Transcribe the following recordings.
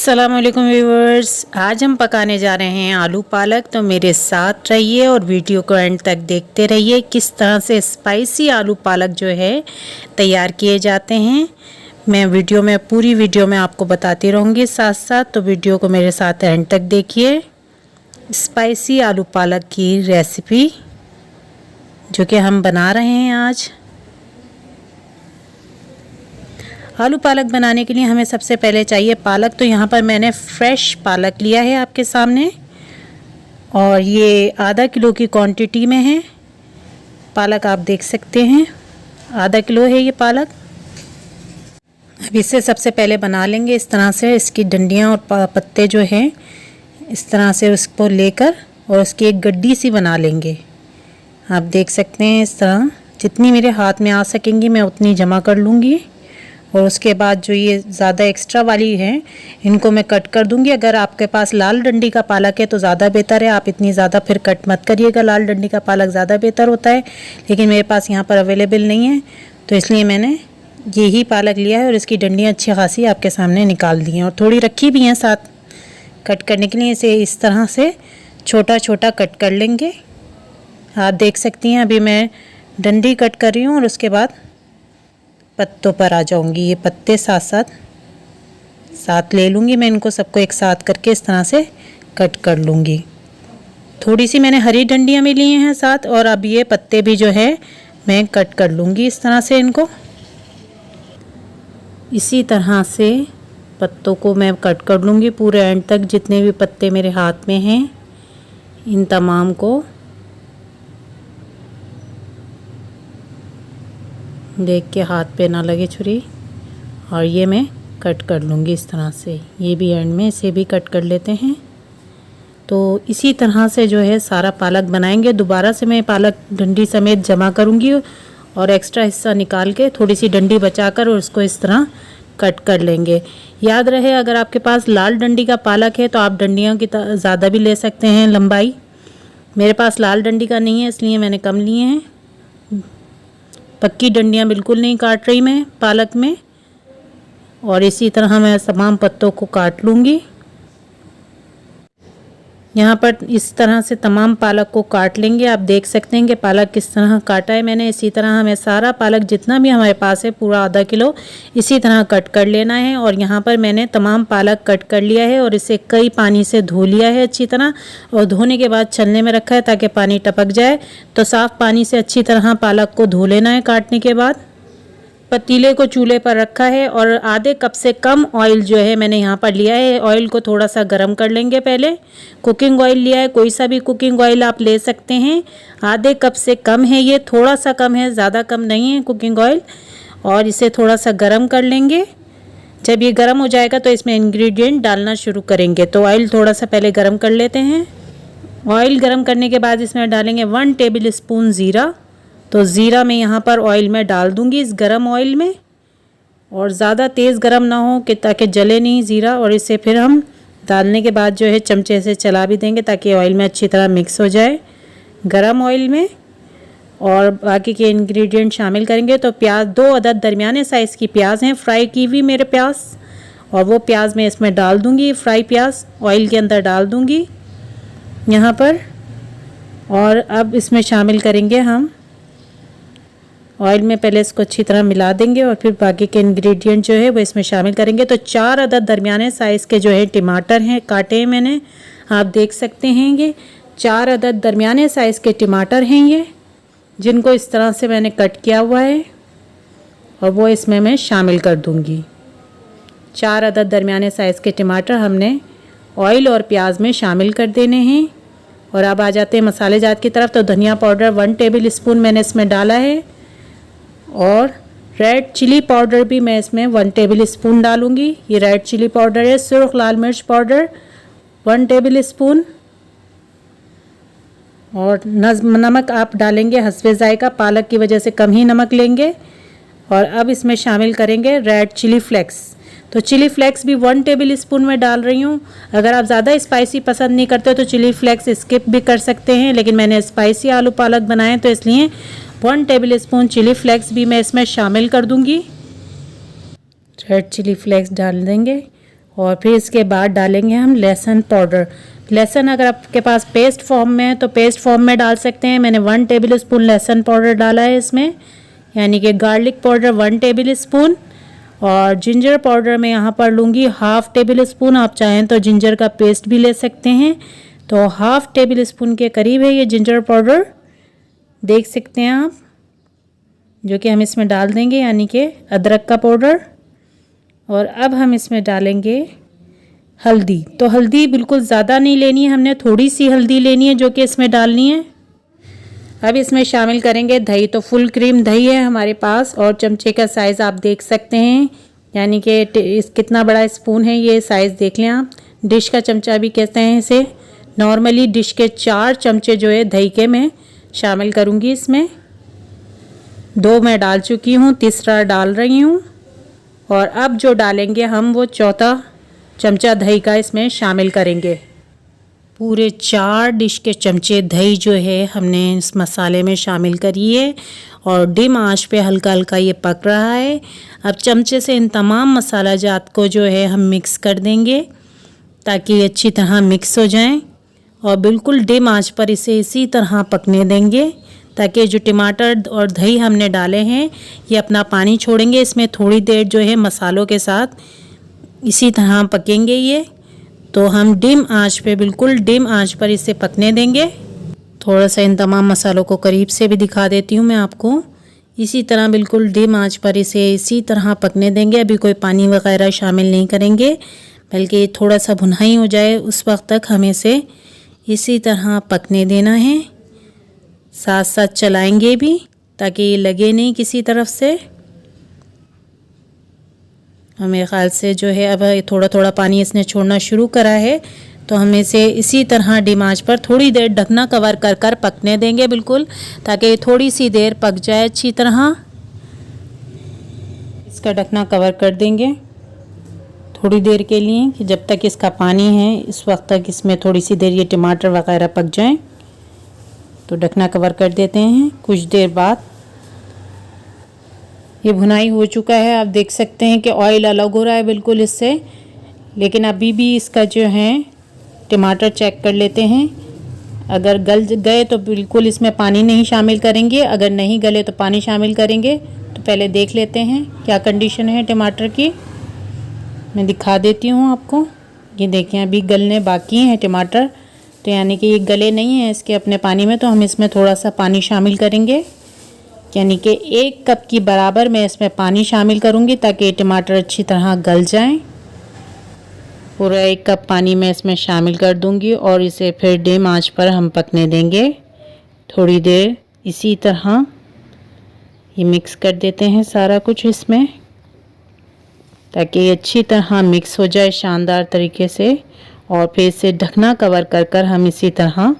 अस्सलाम वालेकुम व्यूवर्स, आज हम पकाने जा रहे हैं आलू पालक। तो मेरे साथ रहिए और वीडियो को एंड तक देखते रहिए किस तरह से स्पाइसी आलू पालक जो है तैयार किए जाते हैं। मैं पूरी वीडियो में आपको बताती रहूँगी साथ साथ, तो वीडियो को मेरे साथ एंड तक देखिए। स्पाइसी आलू पालक की रेसिपी जो कि हम बना रहे हैं आज। आलू पालक बनाने के लिए हमें सबसे पहले चाहिए पालक। तो यहाँ पर मैंने फ्रेश पालक लिया है आपके सामने, और ये आधा किलो की क्वांटिटी में है पालक। आप देख सकते हैं आधा किलो है ये पालक। अब इसे सबसे पहले बना लेंगे इस तरह से। इसकी डंडियाँ और पत्ते जो हैं इस तरह से उसको लेकर और उसकी एक गड्डी सी बना लेंगे। आप देख सकते हैं इस तरह जितनी मेरे हाथ में आ सकेंगी मैं उतनी जमा कर लूँगी। और उसके बाद जो ये ज़्यादा एक्स्ट्रा वाली हैं इनको मैं कट कर दूंगी। अगर आपके पास लाल डंडी का पालक है तो ज़्यादा बेहतर है, आप इतनी ज़्यादा फिर कट मत करिएगा। लाल डंडी का पालक ज़्यादा बेहतर होता है, लेकिन मेरे पास यहाँ पर अवेलेबल नहीं है, तो इसलिए मैंने यही पालक लिया है। और इसकी डंडियाँ अच्छी खासी आपके सामने निकाल दी हैं और थोड़ी रखी भी हैं साथ कट करने के लिए। इसे इस तरह से छोटा छोटा कट कर लेंगे। आप देख सकती हैं अभी मैं डंडी कट कर रही हूँ और उसके बाद पत्तों पर आ जाऊंगी। ये पत्ते साथ ले लूँगी मैं, इनको सबको एक साथ करके इस तरह से कट कर लूँगी। थोड़ी सी मैंने हरी डंडियाँ भी ली हैं साथ, और अब ये पत्ते भी जो है मैं कट कर लूँगी इस तरह से इनको। इसी तरह से पत्तों को मैं कट कर लूँगी पूरे एंड तक। जितने भी पत्ते मेरे हाथ में हैं इन तमाम को देख के हाथ पे ना लगे छुरी, और ये मैं कट कर लूँगी इस तरह से। ये भी एंड में इसे भी कट कर लेते हैं। तो इसी तरह से जो है सारा पालक बनाएंगे। दोबारा से मैं पालक डंडी समेत जमा करूँगी और एक्स्ट्रा हिस्सा निकाल के थोड़ी सी डंडी बचाकर और उसको इस तरह कट कर लेंगे। याद रहे अगर आपके पास लाल डंडी का पालक है तो आप डंडियों की ज़्यादा भी ले सकते हैं लंबाई। मेरे पास लाल डंडी का नहीं है इसलिए मैंने कम लिए हैं। पक्की डंडियाँ बिल्कुल नहीं काट रही मैं पालक में। और इसी तरह मैं तमाम पत्तों को काट लूँगी। यहाँ पर इस तरह से तमाम पालक को काट लेंगे। आप देख सकते हैं कि पालक किस तरह काटा है मैंने। इसी तरह हमें सारा पालक जितना भी हमारे पास है पूरा आधा किलो इसी तरह कट कर लेना है। और यहाँ पर मैंने तमाम पालक कट कर लिया है और इसे कई पानी से धो लिया है अच्छी तरह, और धोने के बाद छलने में रखा है ताकि पानी टपक जाए। तो साफ़ पानी से अच्छी तरह पालक को धो लेना है काटने के बाद। पतीले को चूल्हे पर रखा है और आधे कप से कम ऑयल जो है मैंने यहाँ पर लिया है। ऑयल को थोड़ा सा गर्म कर लेंगे पहले। कुकिंग ऑयल लिया है, कोई सा भी कुकिंग ऑयल आप ले सकते हैं। आधे कप से कम है ये, थोड़ा सा कम है, ज़्यादा कम नहीं है कुकिंग ऑयल। और इसे थोड़ा सा गर्म कर लेंगे। जब ये गर्म हो जाएगा तो इसमें इंग्रेडिएंट डालना शुरू करेंगे। तो ऑयल थोड़ा सा पहले गर्म कर लेते हैं। ऑयल गर्म करने के बाद इसमें डालेंगे 1 टेबल स्पून ज़ीरा। तो ज़ीरा मैं यहाँ पर ऑयल में डाल दूँगी इस गरम ऑयल में, और ज़्यादा तेज़ गरम ना हो कि ताकि जले नहीं ज़ीरा। और इसे फिर हम डालने के बाद जो है चमचे से चला भी देंगे ताकि ऑयल में अच्छी तरह मिक्स हो जाए गरम ऑयल में। और बाकी के इंग्रेडिएंट शामिल करेंगे। तो प्याज 2 अदद दरमियाने साइज़ की प्याज हैं, फ्राई की हुई मेरे प्याज, और वो प्याज मैं इसमें डाल दूँगी। फ्राई प्याज ऑयल के अंदर डाल दूँगी यहाँ पर। और अब इसमें शामिल करेंगे हम ऑयल में, पहले इसको अच्छी तरह मिला देंगे और फिर बाकी के इंग्रेडिएंट जो है वो इसमें शामिल करेंगे। तो 4 अदद दरमियाने साइज़ के जो है टमाटर हैं, काटे हैं मैंने। आप देख सकते हैं ये 4 अदद दरमियाने साइज़ के टमाटर हैं ये, जिनको इस तरह से मैंने कट किया हुआ है और वो इसमें मैं शामिल कर दूँगी। 4 अदद दरमियाने साइज़ के टमाटर हमने ऑयल और प्याज में शामिल कर देने हैं। और अब आ जाते हैं मसाले जात की तरफ। तो धनिया पाउडर 1 टेबल स्पून मैंने इसमें डाला है, और रेड चिली पाउडर भी मैं इसमें 1 टेबल स्पून डालूँगी। ये रेड चिली पाउडर है। सुर्ख लाल मिर्च पाउडर 1 टेबल स्पून। और नमक आप डालेंगे हस्बे ज़ायका, पालक की वजह से कम ही नमक लेंगे। और अब इसमें शामिल करेंगे रेड चिली फ्लेक्स। तो चिली फ्लेक्स भी 1 टेबल स्पून में डाल रही हूँ। अगर आप ज़्यादा स्पाइसी पसंद नहीं करते तो चिली फ्लेक्स स्किप भी कर सकते हैं, लेकिन मैंने स्पाइसी आलू पालक बनाए तो इसलिए 1 टेबल स्पून चिली फ्लेक्स भी मैं इसमें शामिल कर दूँगी। रेड चिली फ्लेक्स डाल देंगे और फिर इसके बाद डालेंगे हम लहसुन पाउडर। लहसुन अगर आपके पास पेस्ट फॉर्म में है तो पेस्ट फॉर्म में डाल सकते हैं। मैंने 1 टेबल स्पून लहसुन पाउडर डाला है इसमें, यानी कि गार्लिक पाउडर 1 टेबल स्पून। और जिंजर पाउडर मैं यहाँ पर लूँगी 1/2 टेबल स्पून। आप चाहें तो जिंजर का पेस्ट भी ले सकते हैं। तो 1/2 टेबल स्पून के करीब है ये जिंजर पाउडर, देख सकते हैं आप, जो कि हम इसमें डाल देंगे, यानी कि अदरक का पाउडर। और अब हम इसमें डालेंगे हल्दी। तो हल्दी बिल्कुल ज़्यादा नहीं लेनी है, हमने थोड़ी सी हल्दी लेनी है जो कि इसमें डालनी है। अब इसमें शामिल करेंगे दही। तो फुल क्रीम दही है हमारे पास और चमचे का साइज़ आप देख सकते हैं, यानी कि इस कितना बड़ा स्पून है ये साइज़ देख लें आप। डिश का चमचा भी कहते हैं इसे। नॉर्मली डिश के 4 चमचे जो है दही के मैं शामिल करूँगी इसमें। 2 मैं डाल चुकी हूँ, तीसरा डाल रही हूँ। और अब जो डालेंगे हम वो चौथा चमचा दही का इसमें शामिल करेंगे। पूरे 4 डिश के चमचे दही जो है हमने इस मसाले में शामिल करी है और डिम आंच पे हल्का हल्का ये पक रहा है। अब चमचे से इन तमाम मसाला जात को जो है हम मिक्स कर देंगे ताकि ये अच्छी तरह मिक्स हो जाएं और बिल्कुल डिम आंच पर इसे इसी तरह पकने देंगे ताकि जो टमाटर और दही हमने डाले हैं ये अपना पानी छोड़ेंगे। इसमें थोड़ी देर जो है मसालों के साथ इसी तरह पकेंगे ये। तो हम डिम आंच पे, बिल्कुल डिम आंच पर इसे पकने देंगे। थोड़ा सा इन तमाम मसालों को करीब से भी दिखा देती हूँ मैं आपको। इसी तरह बिल्कुल डिम आंच पर इसे इसी तरह पकने देंगे। अभी कोई पानी वगैरह शामिल नहीं करेंगे, बल्कि थोड़ा सा भुनाई हो जाए उस वक्त तक हमें इसे इसी तरह पकने देना है। साथ साथ चलाएंगे भी ताकि ये लगे नहीं किसी तरफ से। मेरे ख़्याल से जो है अब थोड़ा थोड़ा पानी इसने छोड़ना शुरू करा है, तो हम इसे इसी तरह डिम आंच पर थोड़ी देर ढकना कवर कर कर पकने देंगे बिल्कुल, ताकि थोड़ी सी देर पक जाए अच्छी तरह। इसका ढकना कवर कर देंगे थोड़ी देर के लिए कि जब तक इसका पानी है इस वक्त तक इसमें थोड़ी सी देर ये टमाटर वगैरह पक जाएं। तो ढकना कवर कर देते हैं। कुछ देर बाद ये भुनाई हो चुका है। आप देख सकते हैं कि ऑयल अलग हो रहा है बिल्कुल इससे, लेकिन अभी भी इसका जो है टमाटर चेक कर लेते हैं। अगर गल गए तो बिल्कुल इसमें पानी नहीं शामिल करेंगे, अगर नहीं गले तो पानी शामिल करेंगे। तो पहले देख लेते हैं क्या कंडीशन है टमाटर की। मैं दिखा देती हूँ आपको। ये देखें अभी गलने बाकी हैं टमाटर, तो यानी कि ये गले नहीं हैं इसके अपने पानी में। तो हम इसमें थोड़ा सा पानी शामिल करेंगे, यानी कि 1 कप की बराबर मैं इसमें पानी शामिल करूँगी ताकि टमाटर अच्छी तरह गल जाएं। पूरा 1 कप पानी मैं इसमें शामिल कर दूँगी और इसे फिर डिम आंच पर हम पकने देंगे थोड़ी देर। इसी तरह ये मिक्स कर देते हैं सारा कुछ इसमें ताकि ये अच्छी तरह मिक्स हो जाए शानदार तरीके से। और फिर इसे ढकना कवर कर कर हम इसी तरह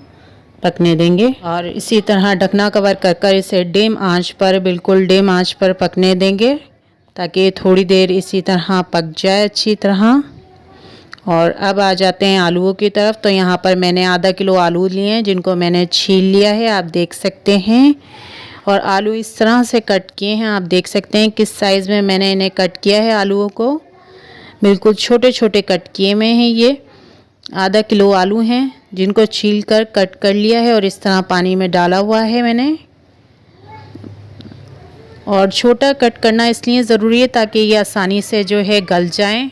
पकने देंगे और इसी तरह ढकना कवर कर कर इसे डिम आंच पर, बिल्कुल डिम आंच पर पकने देंगे ताकि थोड़ी देर इसी तरह पक जाए अच्छी तरह। और अब आ जाते हैं आलूओं की तरफ। तो यहाँ पर मैंने आधा किलो आलू लिए हैं जिनको मैंने छील लिया है, आप देख सकते हैं। और आलू इस तरह से कट किए हैं, आप देख सकते हैं किस साइज़ में मैंने इन्हें कट किया है। आलूओं को बिल्कुल छोटे छोटे कट किए में हैं। ये आधा किलो आलू हैं जिनको छील कर कट कर लिया है और इस तरह पानी में डाला हुआ है मैंने। और छोटा कट करना इसलिए ज़रूरी है ताकि ये आसानी से जो है गल जाएं।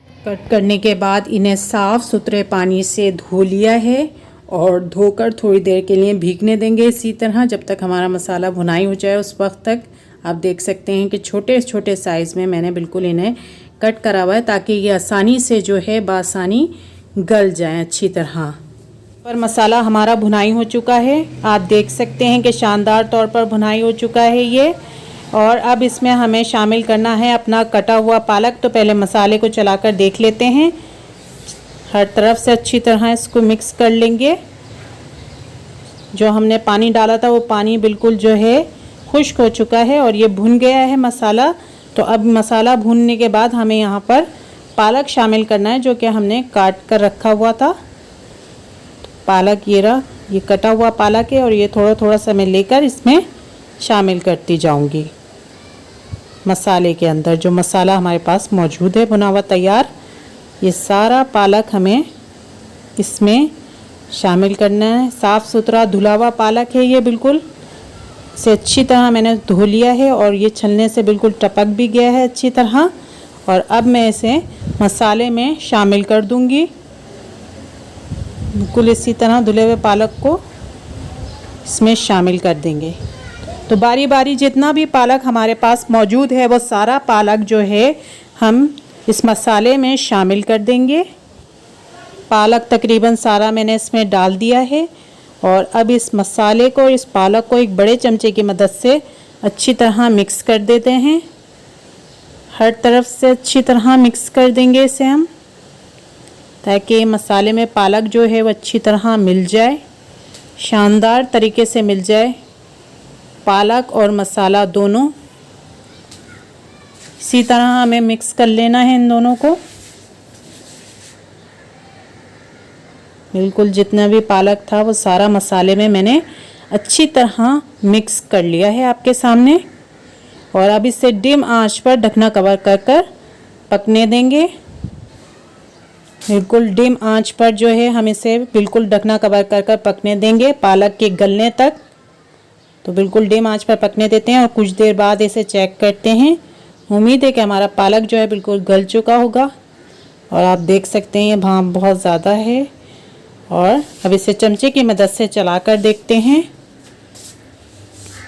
कट करने के बाद इन्हें साफ़ सुथरे पानी से धो लिया है और धोकर थोड़ी देर के लिए भीगने देंगे इसी तरह, जब तक हमारा मसाला भुनाई हो जाए उस वक्त तक। आप देख सकते हैं कि छोटे छोटे साइज़ में मैंने बिल्कुल इन्हें कट करा हुआ है ताकि ये आसानी से जो है बासानी गल जाए अच्छी तरह। पर मसाला हमारा भुनाई हो चुका है, आप देख सकते हैं कि शानदार तौर पर भुनाई हो चुका है ये। और अब इसमें हमें शामिल करना है अपना कटा हुआ पालक। तो पहले मसाले को चलाकर देख लेते हैं, हर तरफ से अच्छी तरह इसको मिक्स कर लेंगे। जो हमने पानी डाला था वो पानी बिल्कुल जो है खुश्क हो चुका है और ये भुन गया है मसाला। तो अब मसाला भूनने के बाद हमें यहाँ पर पालक शामिल करना है जो कि हमने काट कर रखा हुआ था। पालक ये रहा, ये कटा हुआ पालक है और ये थोड़ा थोड़ा सा मैं लेकर इसमें शामिल करती जाऊंगी मसाले के अंदर। जो मसाला हमारे पास मौजूद है भुना हुआ तैयार, ये सारा पालक हमें इसमें शामिल करना है। साफ़ सुथरा धुला हुआ पालक है ये, बिल्कुल इसे अच्छी तरह मैंने धो लिया है और ये छलने से बिल्कुल टपक भी गया है अच्छी तरह। और अब मैं इसे मसाले में शामिल कर दूंगी। बिल्कुल इसी तरह धुले हुए पालक को इसमें शामिल कर देंगे। तो बारी बारी जितना भी पालक हमारे पास मौजूद है वो सारा पालक जो है हम इस मसाले में शामिल कर देंगे। पालक तकरीबन सारा मैंने इसमें डाल दिया है और अब इस मसाले को, इस पालक को एक बड़े चमचे की मदद से अच्छी तरह मिक्स कर देते हैं। हर तरफ से अच्छी तरह मिक्स कर देंगे इसे हम, ताकि मसाले में पालक जो है वो अच्छी तरह मिल जाए, शानदार तरीके से मिल जाए पालक और मसाला दोनों। इसी तरह हमें मिक्स कर लेना है इन दोनों को। बिल्कुल जितना भी पालक था वो सारा मसाले में मैंने अच्छी तरह मिक्स कर लिया है आपके सामने। और अब इसे डिम आंच पर ढकना कवर कर कर पकने देंगे। बिल्कुल डिम आंच पर जो है हम इसे बिल्कुल ढकना कवर कर कर पकने देंगे पालक के गलने तक। तो बिल्कुल डिम आंच पर पकने देते हैं और कुछ देर बाद इसे चेक करते हैं। उम्मीद है कि हमारा पालक जो है बिल्कुल गल चुका होगा। और आप देख सकते हैं ये भाप बहुत ज़्यादा है। और अब इसे चमचे की मदद से चलाकर देखते हैं।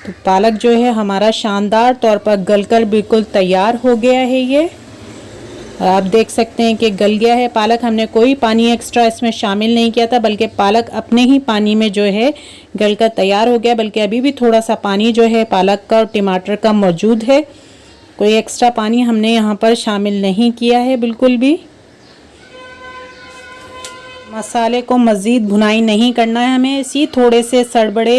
तो पालक जो है हमारा शानदार तौर पर गलकर बिल्कुल तैयार हो गया है ये। और आप देख सकते हैं कि गल गया है पालक। हमने कोई पानी एक्स्ट्रा इसमें शामिल नहीं किया था, बल्कि पालक अपने ही पानी में जो है गलकर तैयार हो गया। बल्कि अभी भी थोड़ा सा पानी जो है पालक का और टमाटर का मौजूद है। कोई एक्स्ट्रा पानी हमने यहाँ पर शामिल नहीं किया है बिल्कुल भी। मसाले को मज़ीद भुनाई नहीं करना है हमें। इसी थोड़े से सड़बड़े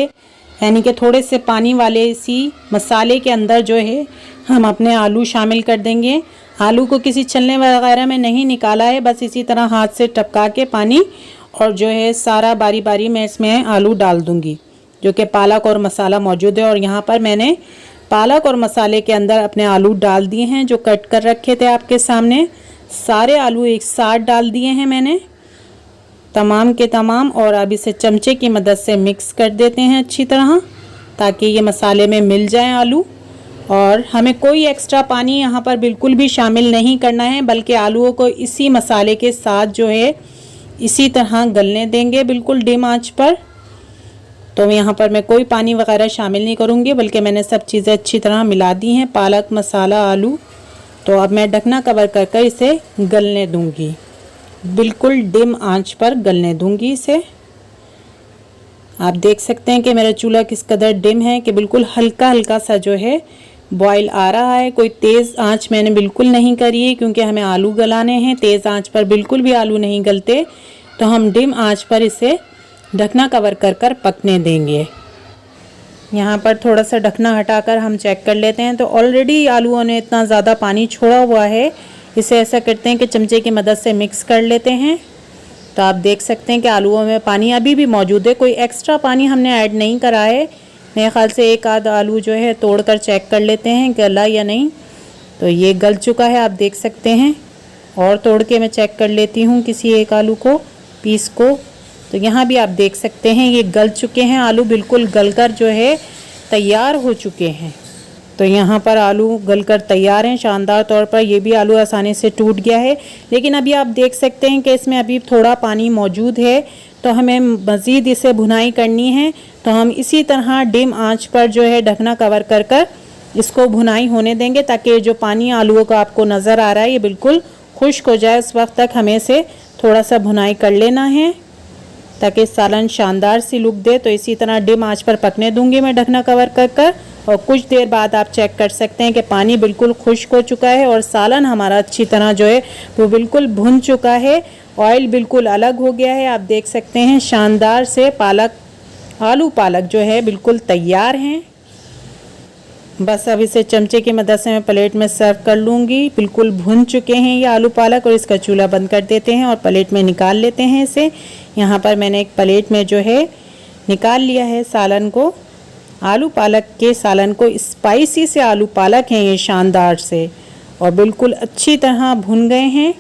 यानी कि थोड़े से पानी वाले इसी मसाले के अंदर जो है हम अपने आलू शामिल कर देंगे। आलू को किसी छलने वगैरह में नहीं निकाला है, बस इसी तरह हाथ से टपका के पानी और जो है सारा बारी बारी मैं इसमें आलू डाल दूंगी, जो कि पालक और मसाला मौजूद है। और यहाँ पर मैंने पालक और मसाले के अंदर अपने आलू डाल दिए हैं जो कट कर रखे थे आपके सामने। सारे आलू एक साथ डाल दिए हैं मैंने तमाम के तमाम। और अब इसे चमचे की मदद से मिक्स कर देते हैं अच्छी तरह, ताकि ये मसाले में मिल जाएं आलू। और हमें कोई एक्स्ट्रा पानी यहाँ पर बिल्कुल भी शामिल नहीं करना है, बल्कि आलूओं को इसी मसाले के साथ जो है इसी तरह गलने देंगे बिल्कुल डिम आंच पर। तो यहाँ पर मैं कोई पानी वगैरह शामिल नहीं करूँगी, बल्कि मैंने सब चीज़ें अच्छी तरह मिला दी हैं, पालक, मसाला, आलू। तो अब मैं ढकना कवर कर कर इसे गलने दूँगी, बिल्कुल डिम आंच पर गलने दूँगी इसे। आप देख सकते हैं कि मेरा चूल्हा किस कदर डिम है कि बिल्कुल हल्का हल्का सा जो है बॉयल आ रहा है। कोई तेज़ आंच मैंने बिल्कुल नहीं करी है, क्योंकि हमें आलू गलाने हैं। तेज़ आंच पर बिल्कुल भी आलू नहीं गलते, तो हम डिम आंच पर इसे ढकना कवर कर कर पकने देंगे। यहाँ पर थोड़ा सा ढकना हटाकर हम चेक कर लेते हैं। तो ऑलरेडी आलूओं ने इतना ज़्यादा पानी छोड़ा हुआ है। इसे ऐसा करते हैं कि चमचे की मदद से मिक्स कर लेते हैं। तो आप देख सकते हैं कि आलूओं में पानी अभी भी मौजूद है, कोई एक्स्ट्रा पानी हमने ऐड नहीं करा है। मेरे ख्याल से एक आध आलू जो है तोड़कर चेक कर लेते हैं गला या नहीं। तो ये गल चुका है, आप देख सकते हैं। और तोड़ के मैं चेक कर लेती हूँ किसी एक आलू को, पीस को। तो यहाँ भी आप देख सकते हैं ये गल चुके हैं आलू, बिल्कुल गलकर जो है तैयार हो चुके हैं। तो यहाँ पर आलू गलकर तैयार हैं शानदार तौर पर। ये भी आलू आसानी से टूट गया है, लेकिन अभी आप देख सकते हैं कि इसमें अभी थोड़ा पानी मौजूद है। तो हमें मज़ीद इसे भुनाई करनी है। तो हम इसी तरह डिम आंच पर जो है ढकना कवर कर कर इसको भुनाई होने देंगे, ताकि जो पानी आलूओं का आपको नज़र आ रहा है ये बिल्कुल खुश्क हो जाए। उस वक्त तक हमें इसे थोड़ा सा भुनाई कर लेना है, ताकि सालन शानदार सी लुक दे। तो इसी तरह डिम आंच पर पकने दूंगी मैं ढकना कवर कर कर। और कुछ देर बाद आप चेक कर सकते हैं कि पानी बिल्कुल खुश्क हो चुका है और सालन हमारा अच्छी तरह जो है वो बिल्कुल भुन चुका है। ऑयल बिल्कुल अलग हो गया है, आप देख सकते हैं। शानदार से पालक, आलू पालक जो है बिल्कुल तैयार हैं। बस अब इसे चमचे की मदद से मैं प्लेट में सर्व कर लूँगी। बिल्कुल भुन चुके हैं ये आलू पालक। और इसका चूल्हा बंद कर देते हैं और प्लेट में निकाल लेते हैं इसे। यहाँ पर मैंने एक प्लेट में जो है निकाल लिया है सालन को, आलू पालक के सालन को। स्पाइसी से आलू पालक हैं ये शानदार से, और बिल्कुल अच्छी तरह भुन गए हैं।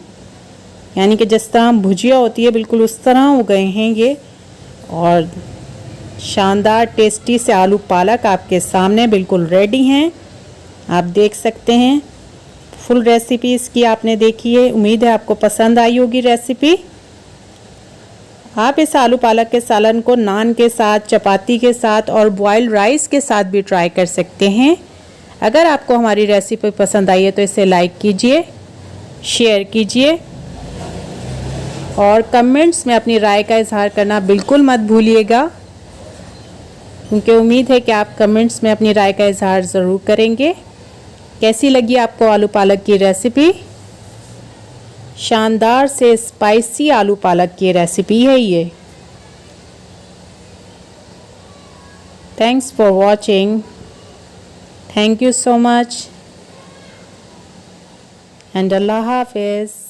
यानी कि जिस तरह भुजिया होती है बिल्कुल उस तरह हो गए हैं ये। और शानदार टेस्टी से आलू पालक आपके सामने बिल्कुल रेडी हैं, आप देख सकते हैं। फुल रेसिपी इसकी आपने देखी है, उम्मीद है आपको पसंद आई होगी रेसिपी। आप इस आलू पालक के सालन को नान के साथ, चपाती के साथ और बॉइल्ड राइस के साथ भी ट्राई कर सकते हैं। अगर आपको हमारी रेसिपी पसंद आई है तो इसे लाइक कीजिए, शेयर कीजिए और कमेंट्स में अपनी राय का इजहार करना बिल्कुल मत भूलिएगा, क्योंकि उम्मीद है कि आप कमेंट्स में अपनी राय का इजहार ज़रूर करेंगे। कैसी लगी आपको आलू पालक की रेसिपी? शानदार से स्पाइसी आलू पालक की रेसिपी है ये। Thanks for watching, thank you so much and अल्लाह हाफिज़।